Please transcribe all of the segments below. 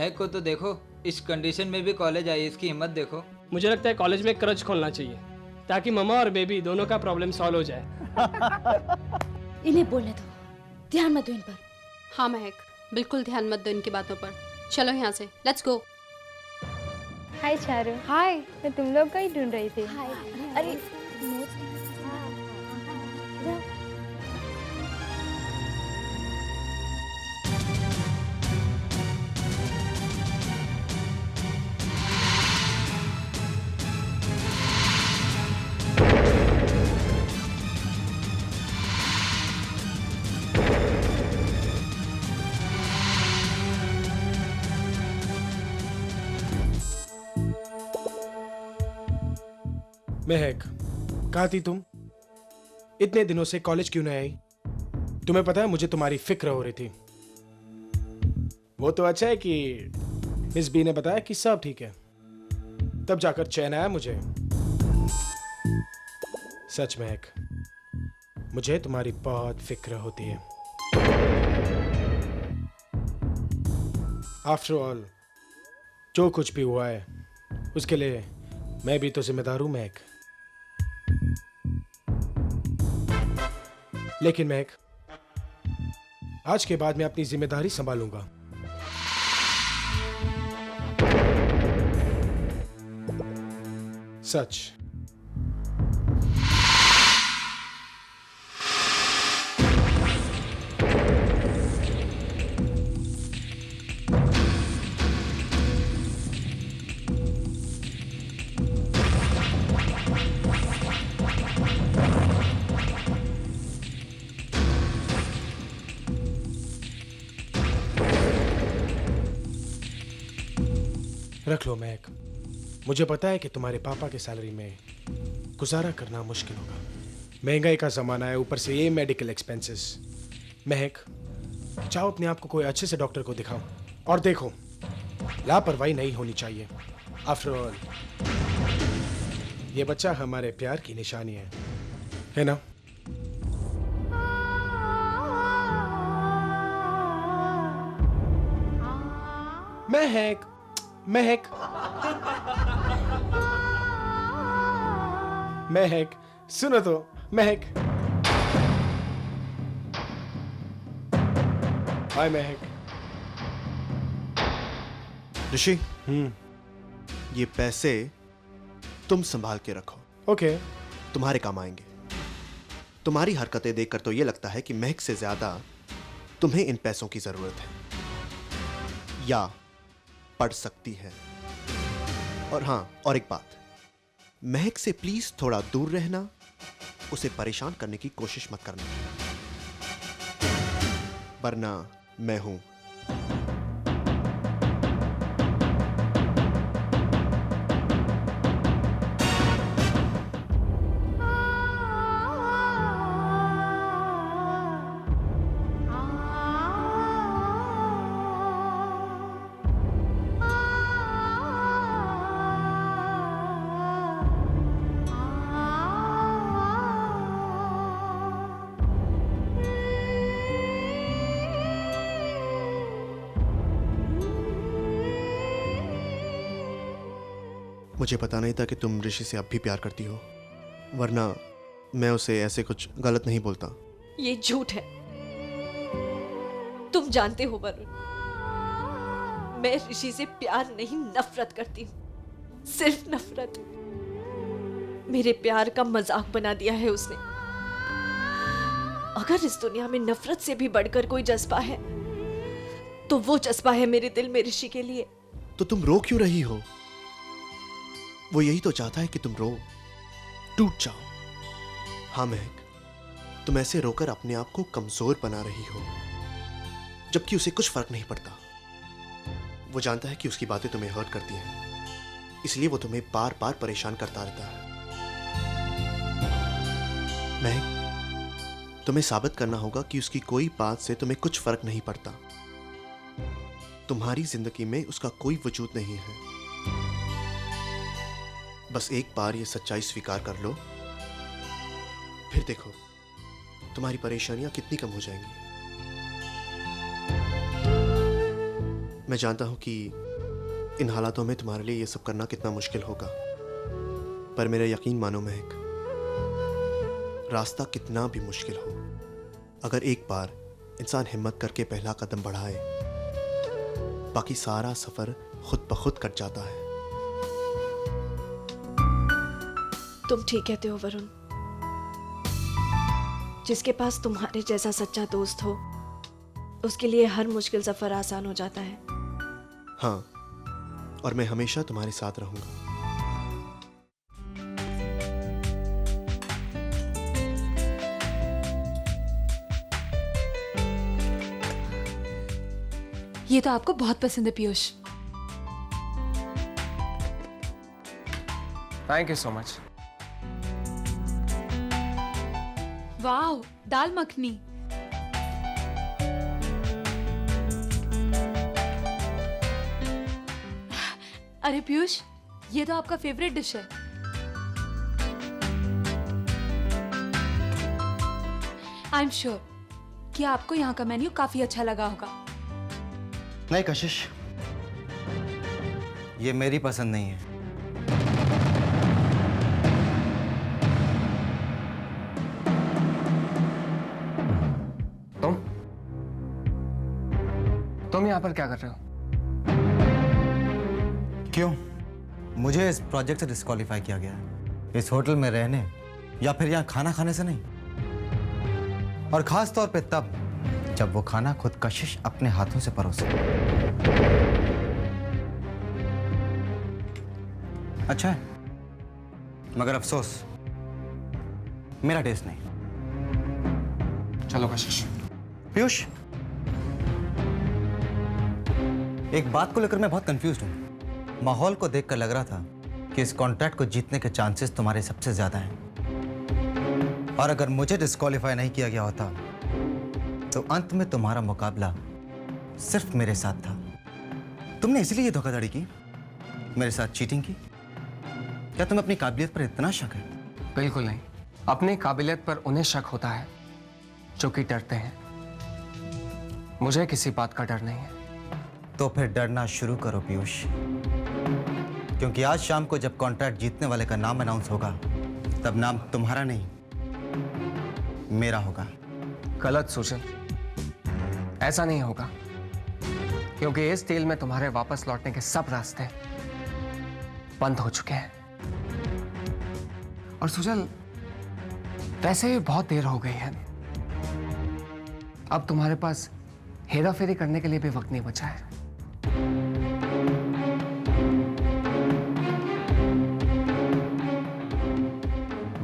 महक को तो देखो, इस कंडीशन में भी कॉलेज आई, इसकी हिम्मत देखो। मुझे लगता है कॉलेज में क्रच खोलना चाहिए ताकि ममा और बेबी दोनों का प्रॉब्लम सॉल्व हो जाए। इन्हें बोलने दो, ध्यान मत दो इन पर। हाँ महक, बिल्कुल ध्यान मत दो इनकी बातों पर। चलो यहाँ से, लेट्स गो। हाय चारू। हाय, मैं तुम लोग का ही ढूंढ रही थी। हाय। अरे महक, कहाँ थी तुम? इतने दिनों से कॉलेज क्यों नहीं आई? तुम्हें पता है मुझे तुम्हारी फिक्र हो रही थी। वो तो अच्छा है कि मिस बी ने बताया कि सब ठीक है, तब जाकर चैन आया मुझे। सच महक, मुझे तुम्हारी बहुत फिक्र होती है। आफ्टर ऑल, जो कुछ भी हुआ है उसके लिए मैं भी तो जिम्मेदार हूं महक। लेकिन महक, आज के बाद मैं अपनी जिम्मेदारी संभालूंगा। सच। रख लो महक, मुझे पता है कि तुम्हारे पापा के सैलरी में गुजारा करना मुश्किल होगा। महंगाई का जमाना है, ऊपर से ये मेडिकल एक्सपेंसेस। महक, चाहो अपने आप को कोई अच्छे से डॉक्टर को दिखाओ, और देखो लापरवाही नहीं होनी चाहिए। आफ्टर ऑल ये बच्चा हमारे प्यार की निशानी है ना? महक, महक, महक, सुनो तो महक। हाय महक। ऋषि, ये पैसे तुम संभाल के रखो। ओके। तुम्हारे काम आएंगे। तुम्हारी हरकतें देखकर तो ये लगता है कि महक से ज्यादा तुम्हें इन पैसों की जरूरत है, या पड़ सकती है। और हाँ, और एक बात, महक से प्लीज थोड़ा दूर रहना, उसे परेशान करने की कोशिश मत करना, वरना मैं हूं। मुझे पता नहीं था कि तुम ऋषि से अब भी प्यार करती हो, वरना मैं उसे ऐसे कुछ गलत नहीं बोलता। ये झूठ है, तुम जानते हो वरुण, मैं ऋषि से प्यार नहीं नफरत करती हूँ, सिर्फ नफरत। मेरे प्यार का मजाक बना दिया है उसने। अगर इस दुनिया में नफरत से भी बढ़कर कोई जज्बा है तो वो जज्बा है मेरे दिल में ऋषि के लिए। तो तुम रो क्यों रही हो? वो यही तो चाहता है कि तुम रो, टूट जाओ। हाँ महक, तुम ऐसे रोकर अपने आप को कमजोर बना रही हो, जबकि उसे कुछ फर्क नहीं पड़ता। वो जानता है कि उसकी बातें तुम्हें हर्ट करती हैं, इसलिए वो तुम्हें बार बार परेशान करता रहता है। महक, तुम्हें साबित करना होगा कि उसकी कोई बात से तुम्हें कुछ फर्क नहीं पड़ता। तुम्हारी जिंदगी में उसका कोई वजूद नहीं है। बस एक बार ये सच्चाई स्वीकार कर लो, फिर देखो तुम्हारी परेशानियां कितनी कम हो जाएंगी। मैं जानता हूं कि इन हालातों में तुम्हारे लिए ये सब करना कितना मुश्किल होगा, पर मेरा यकीन मानो महक, रास्ता कितना भी मुश्किल हो, अगर एक बार इंसान हिम्मत करके पहला कदम बढ़ाए, बाकी सारा सफर खुद ब खुद कट जाता है। तुम ठीक कहते हो वरुण। जिसके पास तुम्हारे जैसा सच्चा दोस्त हो, उसके लिए हर मुश्किल सफर आसान हो जाता है। हाँ, और मैं हमेशा तुम्हारे साथ रहूंगा। ये तो आपको बहुत पसंद है Piyush. Thank you so much. वाह, दाल मखनी। अरे पीयूष, ये तो आपका फेवरेट डिश है। आई एम श्योर कि आपको यहाँ का मेन्यू काफी अच्छा लगा होगा। नहीं कशिश, ये मेरी पसंद नहीं है। तुम यहाँ पर क्या कर रहे हो? क्यों? मुझे इस प्रोजेक्ट से डिस्क्वालीफाई किया गया है, इस होटल में रहने या फिर यहाँ खाना खाने से नहीं, और खास तौर पे तब जब वो खाना खुद कशिश अपने हाथों से परोसे। अच्छा है, मगर अफसोस मेरा टेस्ट नहीं। चलो कशिश। पीयूष, एक बात को लेकर मैं बहुत कंफ्यूज्ड हूँ। माहौल को देखकर लग रहा था कि इस कॉन्ट्रैक्ट को जीतने के चांसेस तुम्हारे सबसे ज्यादा हैं, और अगर मुझे डिस्क्वालीफाई नहीं किया गया होता तो अंत में तुम्हारा मुकाबला सिर्फ मेरे साथ था। तुमने इसलिए ये धोखाधड़ी की, मेरे साथ चीटिंग की? क्या तुम्हें अपनी काबिलियत पर इतना शक है? बिल्कुल नहीं। अपनी काबिलियत पर उन्हें शक होता है जो कि डरते हैं। मुझे किसी बात का डर नहीं है। तो फिर डरना शुरू करो पीयूष, क्योंकि आज शाम को जब कॉन्ट्रैक्ट जीतने वाले का नाम अनाउंस होगा, तब नाम तुम्हारा नहीं मेरा होगा। गलत सुशील, ऐसा नहीं होगा, क्योंकि इस डील में तुम्हारे वापस लौटने के सब रास्ते बंद हो चुके हैं। और सुशील, वैसे भी बहुत देर हो गई है। अब तुम्हारे पास हेरा फेरी करने के लिए भी वक्त नहीं बचा है।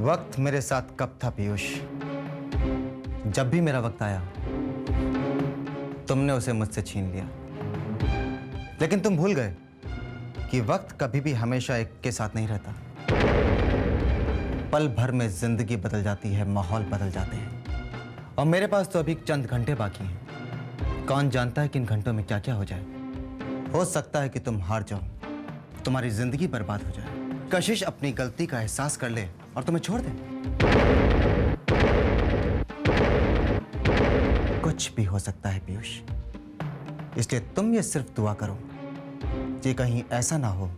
वक्त मेरे साथ कब था पीयूष? जब भी मेरा वक्त आया तुमने उसे मुझसे छीन लिया। लेकिन तुम भूल गए कि वक्त कभी भी हमेशा एक के साथ नहीं रहता। पल भर में जिंदगी बदल जाती है, माहौल बदल जाते हैं, और मेरे पास तो अभी चंद घंटे बाकी हैं। कौन जानता है कि इन घंटों में क्या क्या हो जाए। हो सकता है कि तुम हार जाओ, तुम्हारी जिंदगी बर्बाद हो जाए, कशिश अपनी गलती का एहसास कर ले और तुम्हें छोड़ दे। कुछ भी हो सकता है पीयूष, इसलिए तुम ये सिर्फ दुआ करो कि कहीं ऐसा ना हो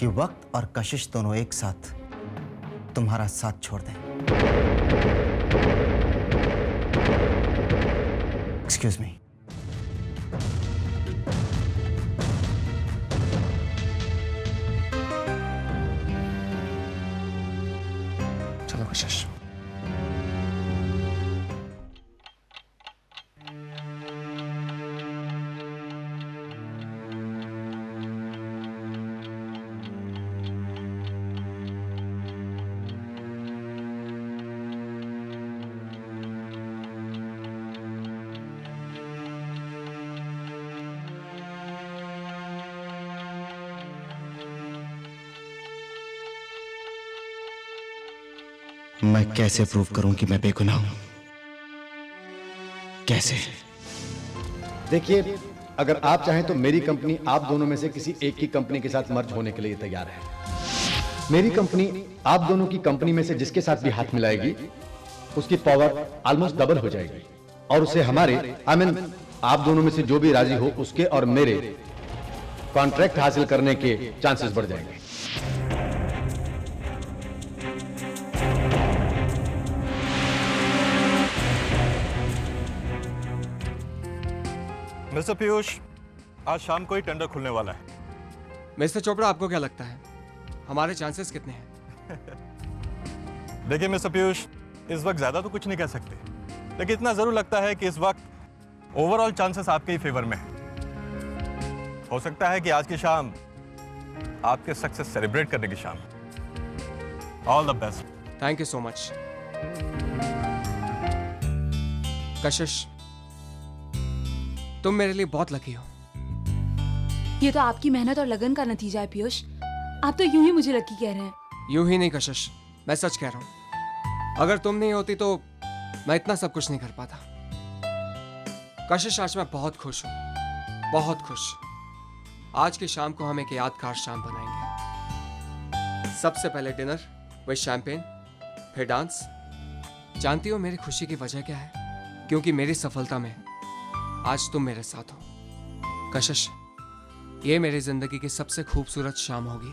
कि वक्त और कशिश दोनों एक साथ तुम्हारा साथ छोड़ दें। Excuse me. चलो कशिश। मैं कैसे प्रूव करूं कि मैं बेगुनाह हूं? कैसे? देखिए, अगर आप चाहें तो मेरी कंपनी आप दोनों में से किसी एक की कंपनी के साथ मर्ज होने के लिए तैयार है। मेरी कंपनी आप दोनों की कंपनी में से जिसके साथ भी हाथ मिलाएगी, उसकी पावर ऑलमोस्ट डबल हो जाएगी, और उसे हमारे आप दोनों में से जो भी राजी हो उसके और मेरे कॉन्ट्रैक्ट हासिल करने के चांसेस बढ़ जाएंगे। मिस्टर पीयूष, आज शाम को ही टेंडर खुलने वाला है। मिस्टर चोपड़ा, आपको क्या लगता है हमारे चांसेस कितने हैं? देखिए मिस्टर पीयूष, इस वक्त ज्यादा तो कुछ नहीं कह सकते, लेकिन इतना जरूर लगता है कि इस वक्त ओवरऑल चांसेस आपके ही फेवर में हैं। हो सकता है कि आज की शाम आपके सक्सेस सेलिब्रेट करने की शाम। All the best. Thank you so much. कशिश, तुम मेरे लिए बहुत लकी हो। ये तो आपकी मेहनत और लगन का नतीजा है पीयूष। आप तो यूं ही मुझे लकी कह रहे हैं। यूं ही नहीं कशिश, मैं सच कह रहा हूं। अगर तुम नहीं होती तो मैं इतना सब कुछ नहीं कर पाता। कशिश, आज मैं बहुत खुश हूं, बहुत खुश। आज की शाम को हम एक यादगार शाम बनाएंगे। सबसे पहले डिनर विद शैंपेन, फिर डांस। जानती हो मेरी खुशी की वजह क्या है? क्योंकि मेरी सफलता में आज तुम मेरे साथ हो। कशिश, ये मेरी जिंदगी की सबसे खूबसूरत शाम होगी।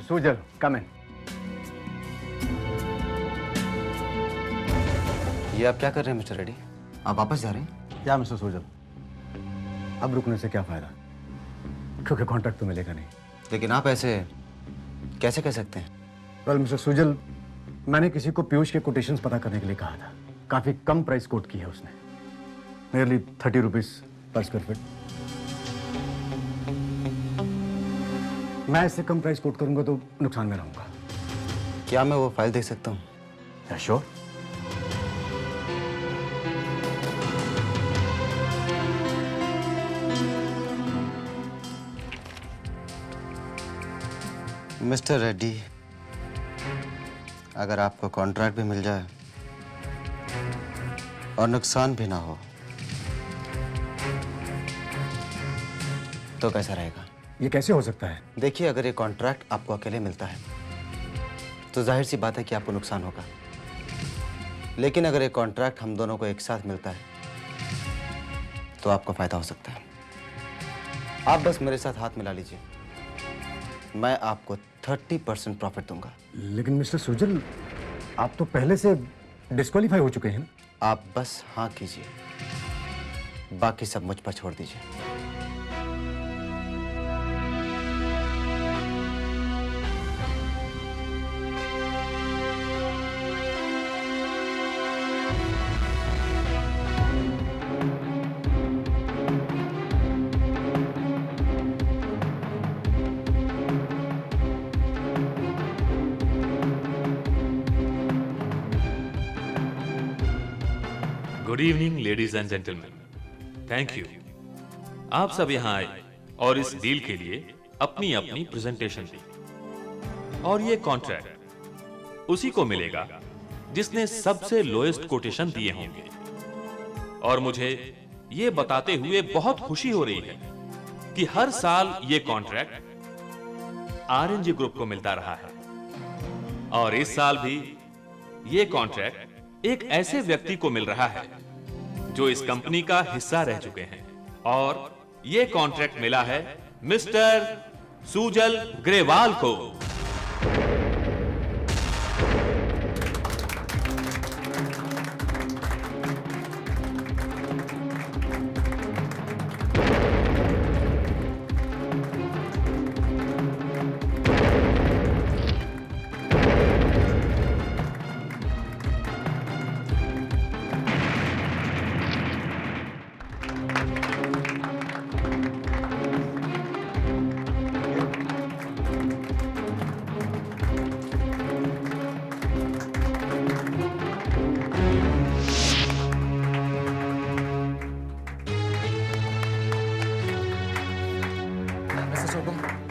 सुजल, कम इन। ये आप क्या कर रहे हैं मिस्टर रेड्डी? आप वापस जा रहे हैं? क्या मिस्टर सुजल, अब रुकने से क्या फायदा, क्योंकि कॉन्ट्रैक्ट तो मिलेगा नहीं। लेकिन आप ऐसे कैसे कह सकते हैं? वेल मिस्टर सुजल, मैंने किसी को पीयूष के कोटेशंस पता करने के लिए कहा था। काफी कम प्राइस कोट की है उसने, nearly 30 rupees per square feet. मैं इससे कम प्राइस कोट करूंगा तो नुकसान में रहूंगा। क्या मैं वो फाइल देख सकता हूँ? श्योर। मिस्टर रेड्डी, अगर आपको कॉन्ट्रैक्ट भी मिल जाए और नुकसान भी ना हो तो कैसा रहेगा? ये कैसे हो सकता है? देखिए, अगर ये कॉन्ट्रैक्ट आपको अकेले मिलता है तो जाहिर सी बात है कि आपको नुकसान होगा। लेकिन अगर ये कॉन्ट्रैक्ट हम दोनों को एक साथ मिलता है तो आपको फायदा हो सकता है। आप बस मेरे साथ हाथ मिला लीजिए, मैं आपको 30% प्रॉफिट दूंगा। लेकिन मिस्टर सुजल, आप तो पहले से डिस्क्वालीफाई हो चुके हैं। आप बस हाँ कीजिए, बाकी सब मुझ पर छोड़ दीजिए। Good evening ladies and gentleman, thank you. आप सब यहाँ आए और इस डील के लिए अपनी अपनी प्रेजेंटेशन दी। और ये कॉन्ट्रैक्ट उसी को मिलेगा जिसने सबसे लोएस्ट कोटेशन दिए होंगे। और मुझे ये बताते हुए बहुत खुशी हो रही है कि हर साल ये कॉन्ट्रैक्ट आरएनजी ग्रुप को मिलता रहा है। और इस साल भी ये कॉन्ट्रैक्ट एक ऐसे व्यक्ति को मिल रहा है जो इस कंपनी का हिस्सा रह चुके हैं। और ये कॉन्ट्रैक्ट मिला है मिस्टर सुजल ग्रेवाल को।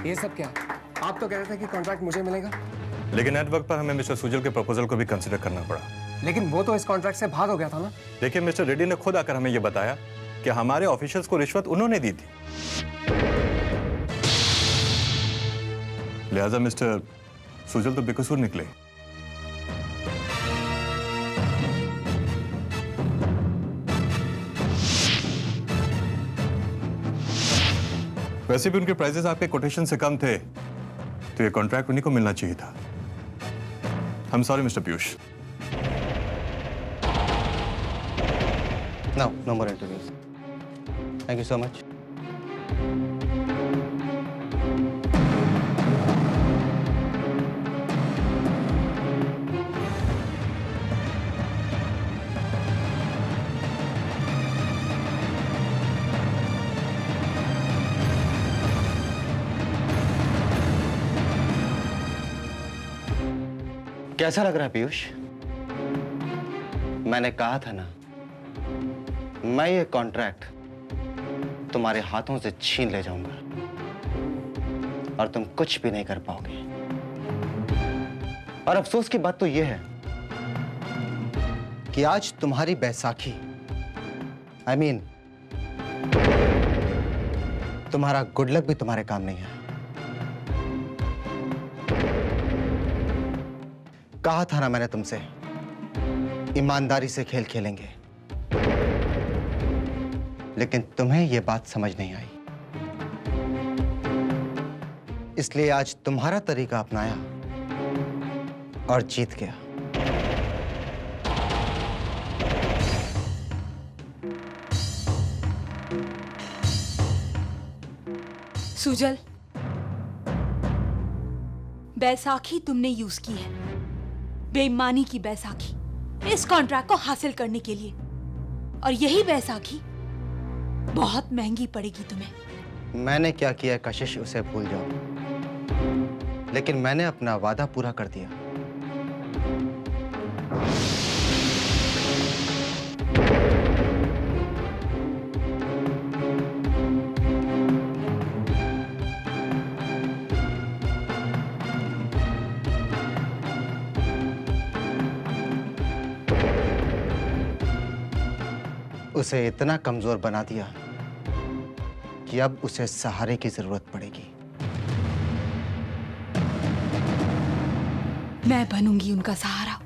ये सब क्या? आप तो कह रहे थे कि कॉन्ट्रैक्ट मुझे मिलेगा। लेकिन नेटवर्क पर हमें मिस्टर सुजल के प्रपोजल को भी कंसिडर करना पड़ा। लेकिन वो तो इस कॉन्ट्रैक्ट से भाग हो गया था ना। देखिए, मिस्टर रेड्डी ने खुद आकर हमें यह बताया कि हमारे ऑफिशियल्स को रिश्वत उन्होंने दी थी। लिहाजा मिस्टर सुजल तो बेकसूर निकले। वैसे भी उनके प्राइसेस आपके कोटेशन से कम थे, तो ये कॉन्ट्रैक्ट उन्हीं को मिलना चाहिए था। I am sorry mister Piyush. No more interviews. Thank you so much. कैसा लग रहा है पीयूष? मैंने कहा था ना, मैं ये कॉन्ट्रैक्ट तुम्हारे हाथों से छीन ले जाऊंगा और तुम कुछ भी नहीं कर पाओगे। और अफसोस की बात तो यह है कि आज तुम्हारी बैसाखी, I mean, तुम्हारा गुड लक भी तुम्हारे काम नहीं है। कहा था ना मैंने तुमसे, ईमानदारी से खेल खेलेंगे, लेकिन तुम्हें यह बात समझ नहीं आई, इसलिए आज तुम्हारा तरीका अपनाया और जीत गया। सुजल, बैसाखी तुमने यूज की है, बेईमानी की बैसाखी, इस कॉन्ट्रैक्ट को हासिल करने के लिए, और यही बैसाखी बहुत महंगी पड़ेगी तुम्हें। मैंने क्या किया कशिश, उसे भूल जाओ, लेकिन मैंने अपना वादा पूरा कर दिया। उसे इतना कमजोर बना दिया कि अब उसे सहारे की जरूरत पड़ेगी। मैं बनूंगी उनका सहारा।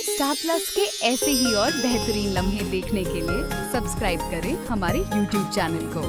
स्टार प्लस के ऐसे ही और बेहतरीन लम्हे देखने के लिए सब्सक्राइब करें हमारे YouTube चैनल को।